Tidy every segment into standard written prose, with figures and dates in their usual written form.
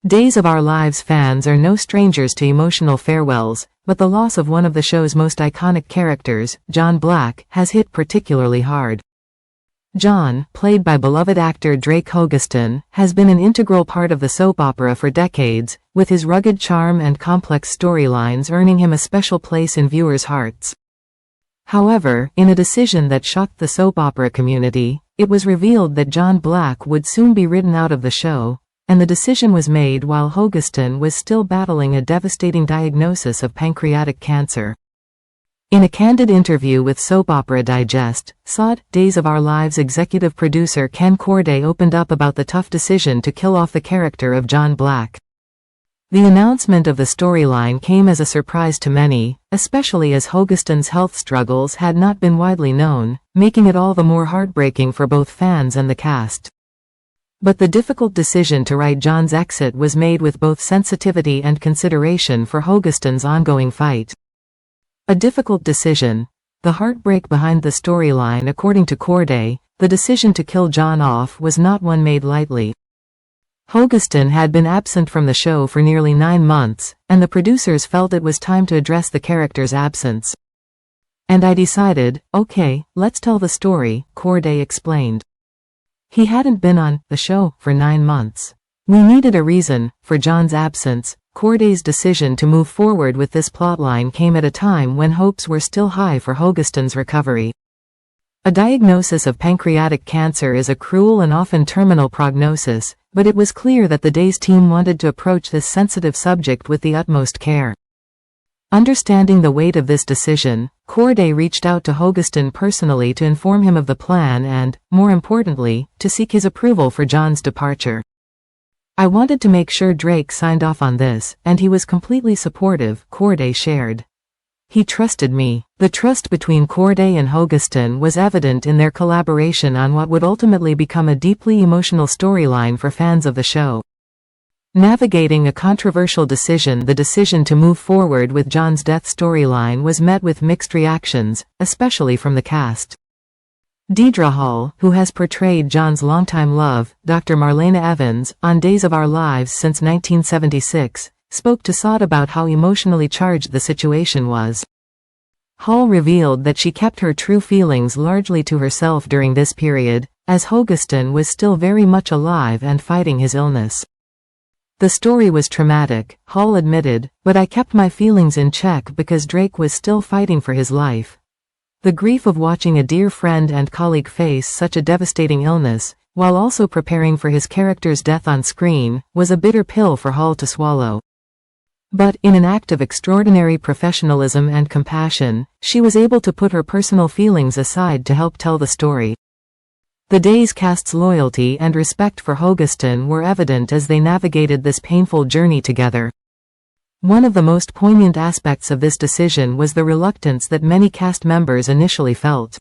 Days of Our Lives fans are no strangers to emotional farewells, but the loss of one of the show's most iconic characters, John Black, has hit particularly hard. John, played by beloved actor Drake Hogestyn, has been an integral part of the soap opera for decades, with his rugged charm and complex storylines earning him a special place in viewers' hearts. However, in a decision that shocked the soap opera community, it was revealed that John Black would soon be written out of the show, and the decision was made while Hogestyn was still battling a devastating diagnosis of pancreatic cancer. In a candid interview with Soap Opera Digest, Days of Our Lives executive producer Ken Corday opened up about the tough decision to kill off the character of John Black. The announcement of the storyline came as a surprise to many, especially as Hogestyn's health struggles had not been widely known, making it all the more heartbreaking for both fans and the cast. But the difficult decision to write John's exit was made with both sensitivity and consideration for Hogestyn's ongoing fight. A difficult decision. The heartbreak behind the storyline. According to Corday, the decision to kill John off was not one made lightly. Hogestyn had been absent from the show for nearly 9 months, and the producers felt it was time to address the character's absence. "And I decided, okay, let's tell the story," Corday explained. He hadn't been on the show for 9 months. We needed a reason for John's absence. Corday's decision to move forward with this plotline came at a time when hopes were still high for Hogestyn's recovery. A diagnosis of pancreatic cancer is a cruel and often terminal prognosis, but it was clear that the Days team wanted to approach this sensitive subject with the utmost care. Understanding the weight of this decision, Corday reached out to Hogestyn personally to inform him of the plan and, more importantly, to seek his approval for John's departure. "I wanted to make sure Drake signed off on this, and he was completely supportive," Corday shared. "He trusted me." The trust between Corday and Hogestyn was evident in their collaboration on what would ultimately become a deeply emotional storyline for fans of the show. Navigating a controversial decision, the decision to move forward with John's death storyline was met with mixed reactions, especially from the cast. Deidre Hall, who has portrayed John's longtime love, Dr. Marlena Evans, on Days of Our Lives since 1976, spoke to SOD about how emotionally charged the situation was. Hall revealed that she kept her true feelings largely to herself during this period, as Hogestyn was still very much alive and fighting his illness. "The story was traumatic," Hall admitted, "but I kept my feelings in check because Drake was still fighting for his life. The grief of watching a dear friend and colleague face such a devastating illness, while also preparing for his character's death on screen, was a bitter pill for Hall to swallow. But, in an act of extraordinary professionalism and compassion, she was able to put her personal feelings aside to help tell the story." The Days cast's loyalty and respect for Hogestyn were evident as they navigated this painful journey together. One of the most poignant aspects of this decision was the reluctance that many cast members initially felt.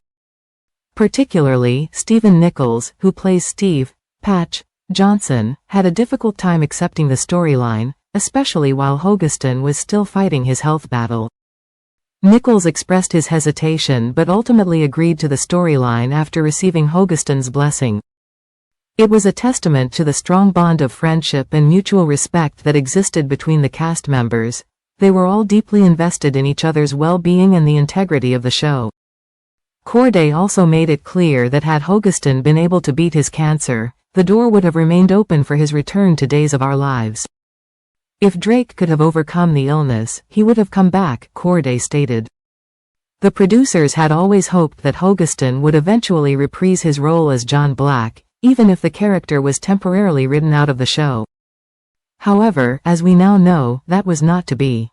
Particularly, Stephen Nichols, who plays Steve Patch Johnson, had a difficult time accepting the storyline, especially while Hogestyn was still fighting his health battle. Nichols expressed his hesitation but ultimately agreed to the storyline after receiving Hogestyn's blessing. It was a testament to the strong bond of friendship and mutual respect that existed between the cast members. They were all deeply invested in each other's well-being and the integrity of the show. Corday also made it clear that had Hogestyn been able to beat his cancer, the door would have remained open for his return to Days of Our Lives. "If Drake could have overcome the illness, he would have come back," Corday stated. The producers had always hoped that Hogestyn would eventually reprise his role as John Black, even if the character was temporarily written out of the show. However, as we now know, that was not to be.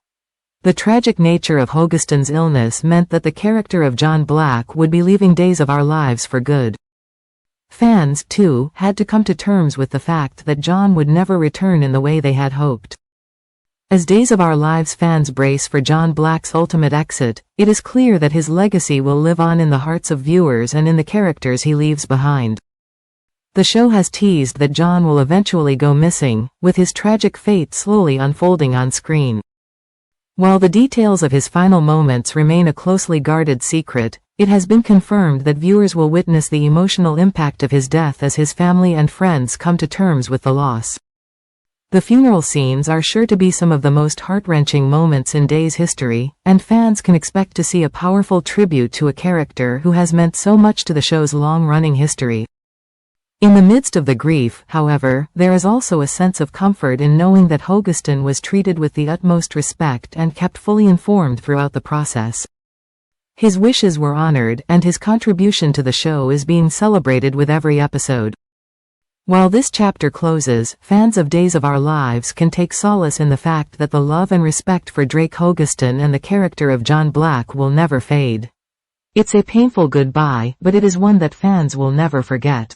The tragic nature of Hogestyn's illness meant that the character of John Black would be leaving Days of Our Lives for good. Fans, too, had to come to terms with the fact that John would never return in the way they had hoped. As Days of Our Lives fans brace for John Black's ultimate exit, it is clear that his legacy will live on in the hearts of viewers and in the characters he leaves behind. The show has teased that John will eventually go missing, with his tragic fate slowly unfolding on screen. While the details of his final moments remain a closely guarded secret, it has been confirmed that viewers will witness the emotional impact of his death as his family and friends come to terms with the loss. The funeral scenes are sure to be some of the most heart-wrenching moments in Day's history, and fans can expect to see a powerful tribute to a character who has meant so much to the show's long-running history. In the midst of the grief, however, there is also a sense of comfort in knowing that Hogestyn was treated with the utmost respect and kept fully informed throughout the process. His wishes were honored, and his contribution to the show is being celebrated with every episode. While this chapter closes, fans of Days of Our Lives can take solace in the fact that the love and respect for Drake Hogestyn and the character of John Black will never fade. It's a painful goodbye, but it is one that fans will never forget.